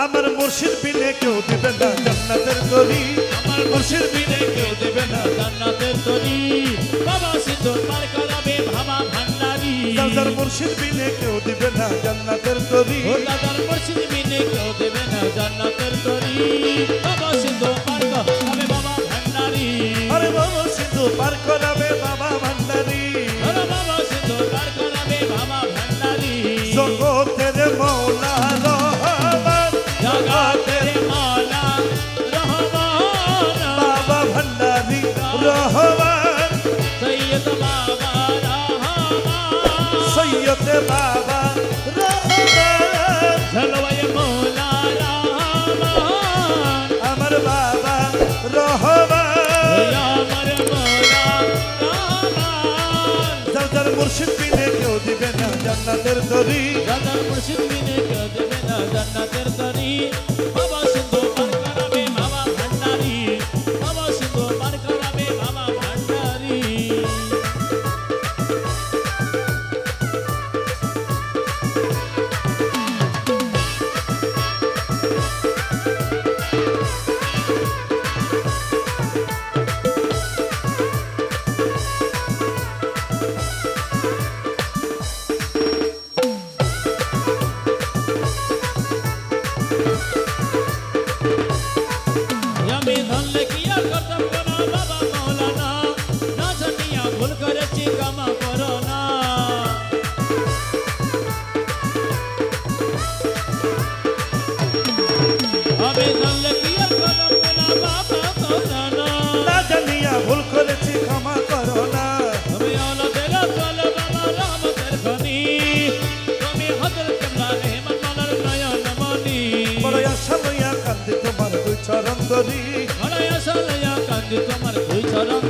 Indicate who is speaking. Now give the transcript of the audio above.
Speaker 1: আমার মুর্শিদ বিনে কেউ দিবে না জান্নাতের তরি,
Speaker 2: আমার মুর্শিদ বিনে কেউ দেবে না জান্নাতের তরি। বাবা সিদ্ধ পার করাবে ভাবা ভান্ডারি।
Speaker 1: দাদার মুর্শিদ বিনে কেউ দিবে না জান্নাতের তরি,
Speaker 2: ও দাদার মুর্শিদ বিনে কেউ দেবে না জান্নাতের তরি। বাবা সিদ্ধ পার করাবে বাবা ভান্ডারি।
Speaker 1: আরে বাবা সিন্ধু পার করাবে বাবা ভান্ডারি।
Speaker 2: ওরে বাবা সিদ্ধ পার করাবে বাবা ভান্ডারি।
Speaker 1: জগতের মৌলা রহমান,
Speaker 2: জগতের মাওলা রহমান,
Speaker 1: বাবা ভান্ডারি রহমান,
Speaker 2: সৈয়দ বাবা রহমান,
Speaker 1: সৈয়দ বাবা রহমান,
Speaker 2: ঝলওয়ায় মৌলা রহমান,
Speaker 1: আমার বাবা রহমান।
Speaker 2: আমার মৌলা রহমান।
Speaker 1: দাদার মুর্শিদ বিনে কেউ দিবে না জান্নাতের তরি,
Speaker 2: দাদার মুর্শিদ বিনে কেউ দেবে না জান্নাতের তরি। বাবা সিন্ধু পার করাবে বাবা ভান্ডারি। বাবা সিন্ধু পার করাবে বাবা ভান্ডারি। আমি ধরলে কি আর করতাম না বাবা মৌলানা, না জানিয়া ভুল করেছি ক্ষমা করো না। আমি ধরলে কি আর করতাম না বাবা মৌলানা,
Speaker 1: না জানিয়া ভুল করেছি ক্ষমা করো না।
Speaker 2: তুমি আওলাদের চলে বাবা রহমতের খনি। তুমি হযরত কেবলা নেহমান মাওলার নয়ন মনি।
Speaker 1: বড় আশা লইয়া কান্দি তোমার দুই চরণ ধরি,
Speaker 2: বড় আশা লইয়া কান্দি তোমার দুই চরণ